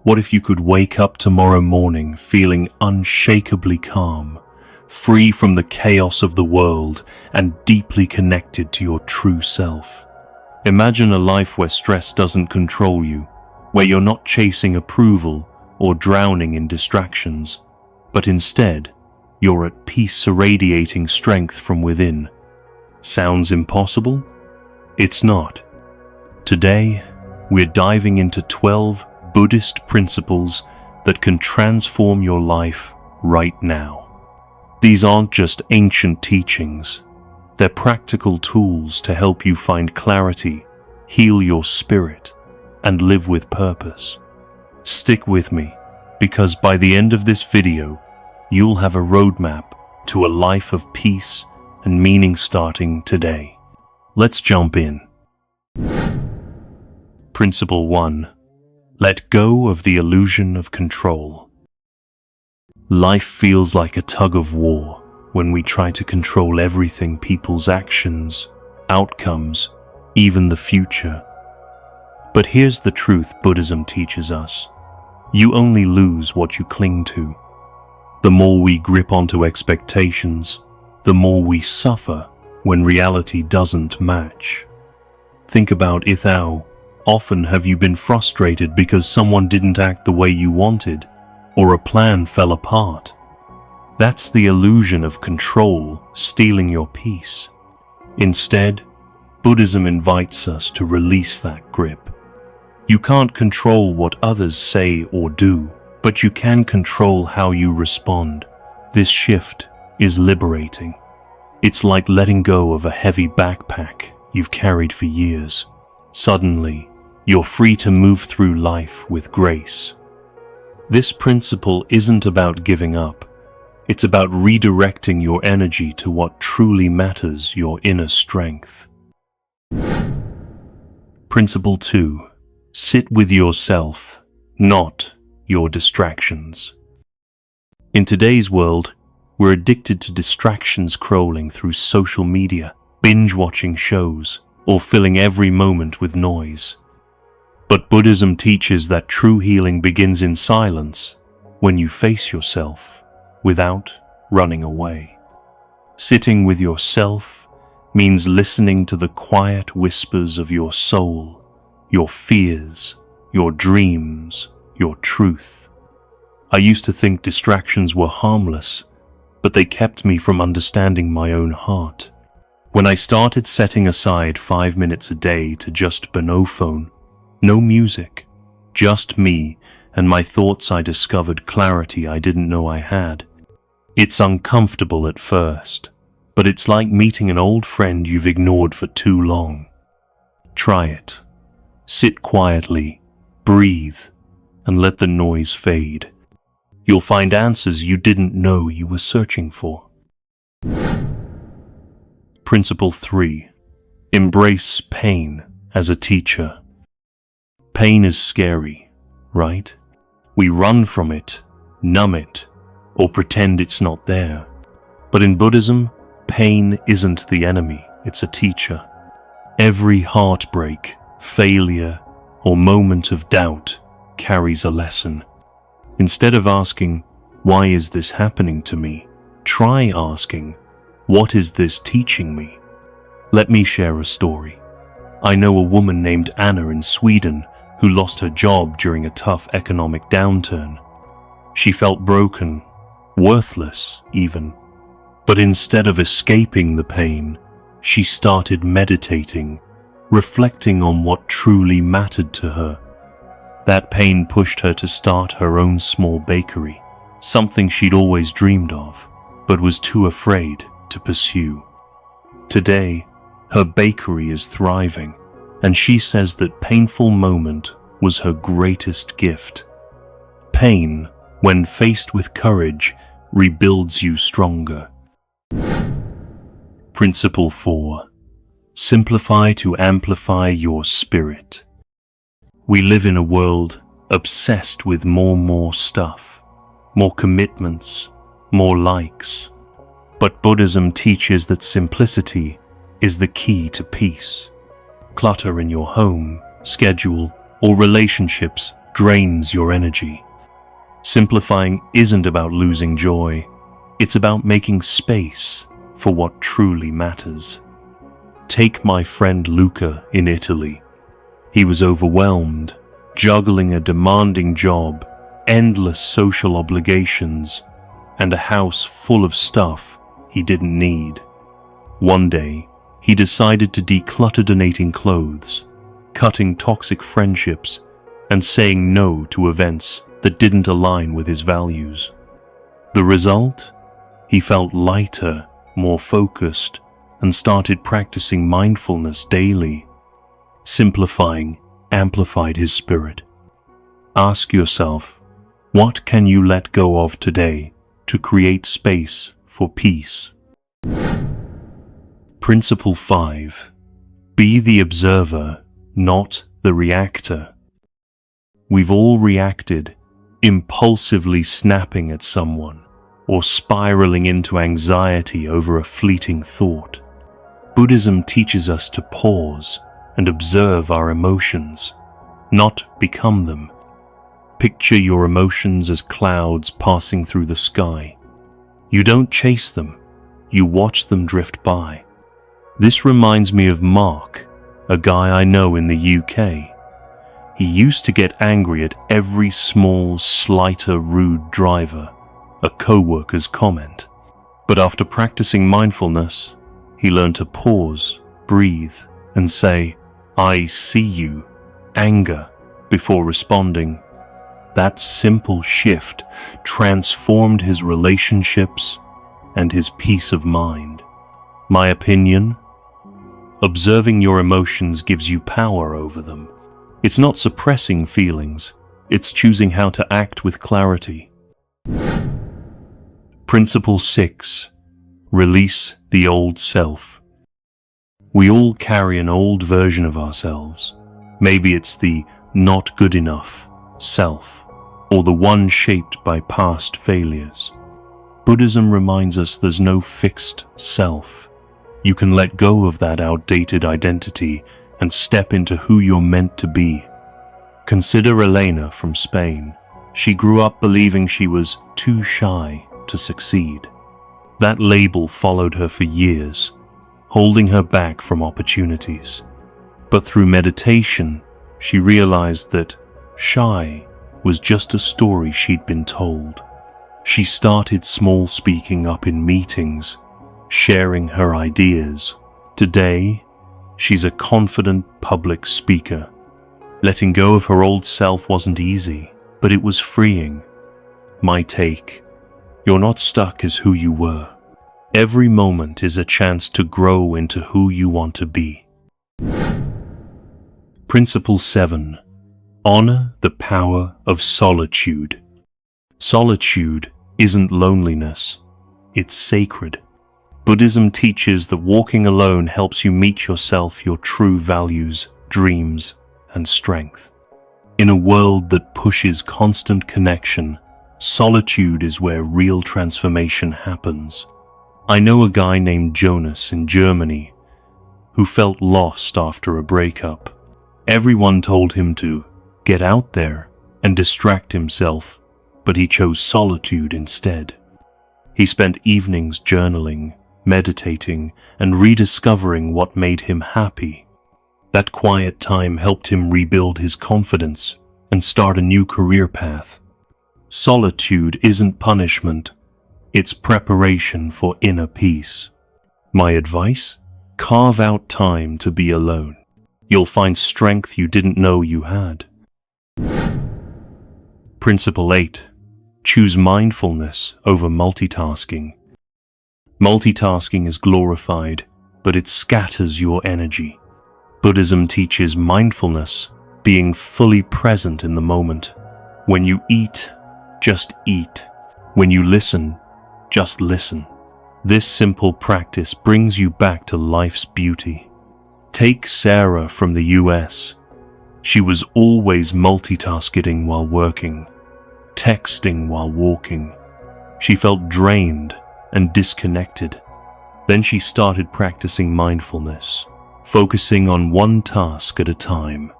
What if you could wake up tomorrow morning feeling unshakably calm, free from the chaos of the world and deeply connected to your true self? Imagine a life where stress doesn't control you, where you're not chasing approval or drowning in distractions, but instead, you're at peace, radiating strength from within. Sounds impossible? It's not. Today, we're diving into 12 Buddhist principles that can transform your life right now. These aren't just ancient teachings. They're practical tools to help you find clarity, heal your spirit, and live with purpose. Stick with me, because by the end of this video, you'll have a roadmap to a life of peace and meaning starting today. Let's jump in. Principle 1. Let go of the illusion of control. Life feels like a tug of war when we try to control everything: people's actions, outcomes, even the future. But here's the truth Buddhism teaches us. You only lose what you cling to. The more we grip onto expectations, the more we suffer when reality doesn't match. Think about it. How often have you been frustrated because someone didn't act the way you wanted, or a plan fell apart? That's the illusion of control stealing your peace. Instead, Buddhism invites us to release that grip. You can't control what others say or do, but you can control how you respond. This shift is liberating. It's like letting go of a heavy backpack you've carried for years. Suddenly, you're free to move through life with grace. This principle isn't about giving up. It's about redirecting your energy to what truly matters: your inner strength. Principle 2. Sit with yourself, not your distractions. In today's world, we're addicted to distractions, scrolling through social media, binge-watching shows, or filling every moment with noise. But Buddhism teaches that true healing begins in silence, when you face yourself without running away. Sitting with yourself means listening to the quiet whispers of your soul, your fears, your dreams, your truth. I used to think distractions were harmless, but they kept me from understanding my own heart. When I started setting aside 5 minutes a day to just be no phone, no music, just me and my thoughts, I discovered clarity I didn't know I had. It's uncomfortable at first, but it's like meeting an old friend you've ignored for too long. Try it. Sit quietly, breathe, and let the noise fade. You'll find answers you didn't know you were searching for. Principle 3. Embrace pain as a teacher. Pain is scary, right? We run from it, numb it, or pretend it's not there. But in Buddhism, pain isn't the enemy, it's a teacher. Every heartbreak, failure, or moment of doubt carries a lesson. Instead of asking, "Why is this happening to me?" try asking, "What is this teaching me?" Let me share a story. I know a woman named Anna in Sweden who lost her job during a tough economic downturn. She felt broken, worthless even. But instead of escaping the pain, she started meditating, reflecting on what truly mattered to her. That pain pushed her to start her own small bakery, something she'd always dreamed of, but was too afraid to pursue. Today, her bakery is thriving, and she says that painful moment was her greatest gift. Pain, when faced with courage, rebuilds you stronger. Principle 4. Simplify to amplify your spirit. We live in a world obsessed with more stuff, more commitments, more likes. But Buddhism teaches that simplicity is the key to peace. Clutter in your home, schedule, or relationships drains your energy. Simplifying isn't about losing joy. It's about making space for what truly matters. Take my friend Luca in Italy. He was overwhelmed, juggling a demanding job, endless social obligations, and a house full of stuff he didn't need. One day, he decided to declutter donating clothes, cutting toxic friendships, and saying no to events that didn't align with his values. The result? He felt lighter, more focused, and started practicing mindfulness daily. Simplifying amplified his spirit. Ask yourself, what can you let go of today to create space for peace? Principle 5. Be the observer, not the reactor. We've all reacted, impulsively snapping at someone, or spiraling into anxiety over a fleeting thought. Buddhism teaches us to pause and observe our emotions, not become them. Picture your emotions as clouds passing through the sky. You don't chase them, you watch them drift by. This reminds me of Mark, a guy I know in the UK. He used to get angry at every small, slighter, rude driver, a co-worker's comment. But after practicing mindfulness, he learned to pause, breathe, and say, "I see you," anger, before responding. That simple shift transformed his relationships and his peace of mind. My opinion? Observing your emotions gives you power over them. It's not suppressing feelings, it's choosing how to act with clarity. Principle 6. Release the old self. We all carry an old version of ourselves. Maybe it's the not good enough self, or the one shaped by past failures. Buddhism reminds us there's no fixed self. You can let go of that outdated identity and step into who you're meant to be. Consider Elena from Spain. She grew up believing she was too shy to succeed. That label followed her for years, holding her back from opportunities. But through meditation, she realized that shy was just a story she'd been told. She started small, speaking up in meetings, sharing her ideas. Today, she's a confident public speaker. Letting go of her old self wasn't easy, but it was freeing. My take: you're not stuck as who you were. Every moment is a chance to grow into who you want to be. Principle 7. Honor the power of solitude. Solitude isn't loneliness, it's sacred. Buddhism teaches that walking alone helps you meet yourself, your true values, dreams, and strength. In a world that pushes constant connection, solitude is where real transformation happens. I know a guy named Jonas in Germany who felt lost after a breakup. Everyone told him to get out there and distract himself, but he chose solitude instead. He spent evenings journaling, meditating, and rediscovering what made him happy. That quiet time helped him rebuild his confidence and start a new career path. Solitude isn't punishment, it's preparation for inner peace. My advice? Carve out time to be alone. You'll find strength you didn't know you had. Principle 8. Choose mindfulness over multitasking. Multitasking is glorified, but it scatters your energy. Buddhism teaches mindfulness, being fully present in the moment. When you eat, just eat. When you listen, just listen. This simple practice brings you back to life's beauty. Take Sarah from the US. She was always multitasking while working, texting while walking. She felt drained and disconnected. Then she started practicing mindfulness, focusing on one task at a time.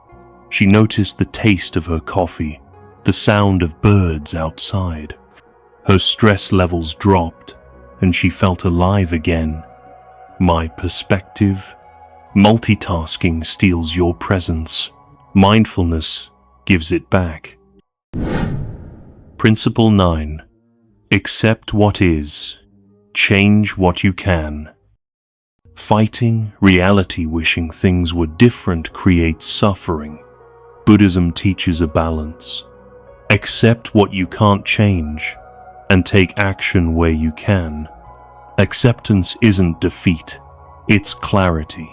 She noticed the taste of her coffee, the sound of birds outside. Her stress levels dropped, and she felt alive again. My perspective: multitasking steals your presence. Mindfulness gives it back. Principle 9. Accept what is. Change what you can. Fighting reality, wishing things were different, creates suffering. Buddhism teaches a balance. Accept what you can't change, and take action where you can. Acceptance isn't defeat, it's clarity.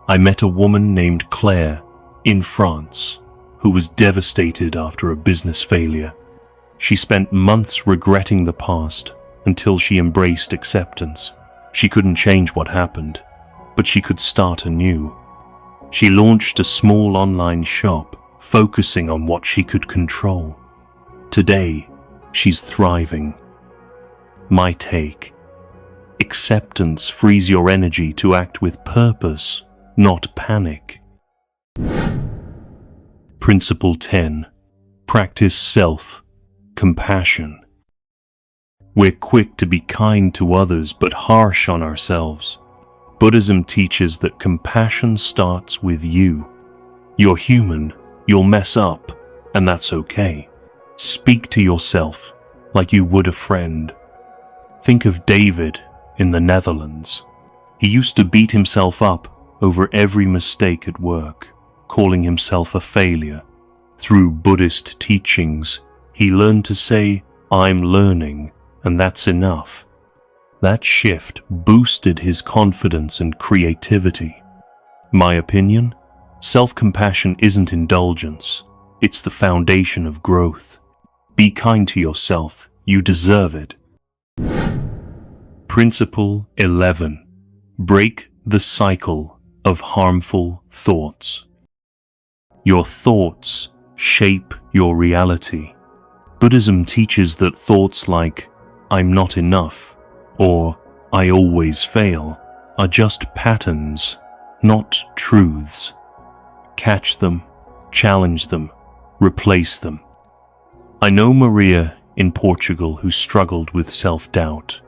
I met a woman named Claire in France who was devastated after a business failure. She spent months regretting the past until she embraced acceptance. She couldn't change what happened, but she could start anew. She launched a small online shop focusing on what she could control. Today, she's thriving. My take: acceptance frees your energy to act with purpose, not panic. Principle 10. Practice self-compassion. We're quick to be kind to others but harsh on ourselves. Buddhism teaches that compassion starts with you. You're human, you'll mess up, and that's okay. Speak to yourself like you would a friend. Think of David in the Netherlands. He used to beat himself up over every mistake at work, calling himself a failure. Through Buddhist teachings, he learned to say, "I'm learning, and that's enough." That shift boosted his confidence and creativity. My opinion: self-compassion isn't indulgence, it's the foundation of growth. Be kind to yourself, you deserve it. Principle 11. Break the cycle of harmful thoughts. Your thoughts shape your reality. Buddhism teaches that thoughts like "I'm not enough" or "I always fail" are just patterns, not truths. Catch them, challenge them, replace them. I know Maria in Portugal who struggled with self-doubt.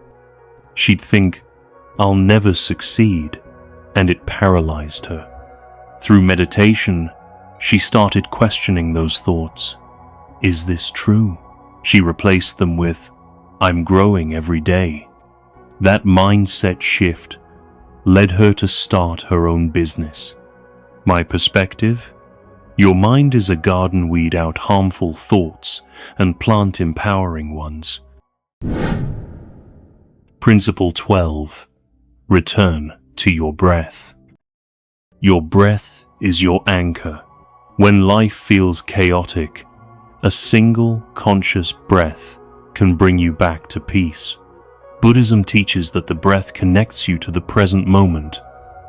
She'd think, "I'll never succeed," and it paralyzed her. Through meditation, she started questioning those thoughts. Is this true? She replaced them with, "I'm growing every day." That mindset shift led her to start her own business. My perspective: your mind is a garden. Weed out harmful thoughts and plant empowering ones. Principle 12. Return to your breath. Your breath is your anchor. When life feels chaotic, a single conscious breath can bring you back to peace. Buddhism teaches that the breath connects you to the present moment,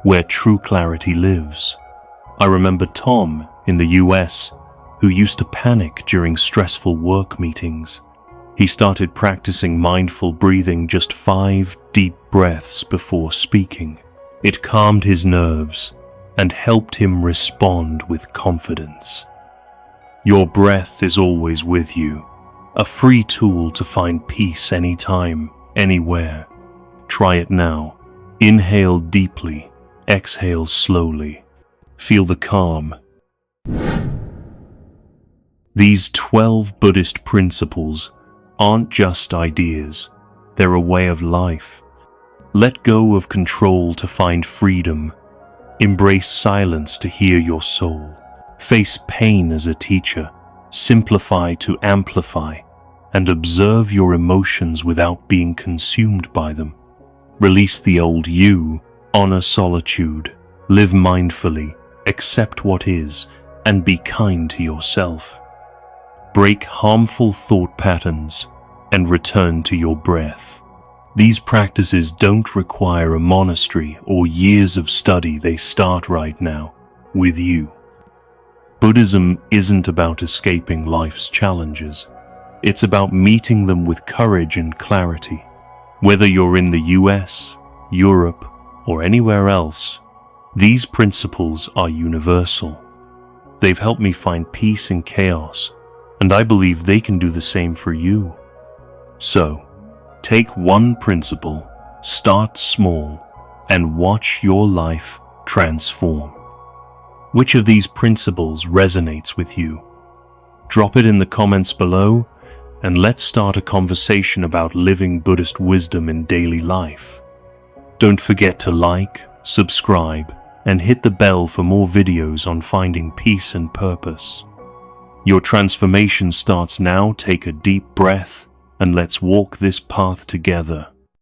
where true clarity lives. I remember Tom in the US, who used to panic during stressful work meetings. He started practicing mindful breathing, just 5 deep breaths before speaking. It calmed his nerves and helped him respond with confidence. Your breath is always with you, a free tool to find peace anytime, anywhere. Try it now. Inhale deeply, exhale slowly. Feel the calm. These 12 Buddhist principles aren't just ideas, they're a way of life. Let go of control to find freedom. Embrace silence to hear your soul. Face pain as a teacher. Simplify to amplify. And observe your emotions without being consumed by them. Release the old you. Honor solitude. Live mindfully. Accept what is. And be kind to yourself. Break harmful thought patterns and return to your breath. These practices don't require a monastery or years of study. They start right now, with you. Buddhism isn't about escaping life's challenges. It's about meeting them with courage and clarity. Whether you're in the US, Europe, or anywhere else, these principles are universal. They've helped me find peace in chaos, and I believe they can do the same for you. So, take one principle, start small, and watch your life transform. Which of these principles resonates with you? Drop it in the comments below, and let's start a conversation about living Buddhist wisdom in daily life. Don't forget to like, subscribe, and hit the bell for more videos on finding peace and purpose. Your transformation starts now. Take a deep breath, and let's walk this path together.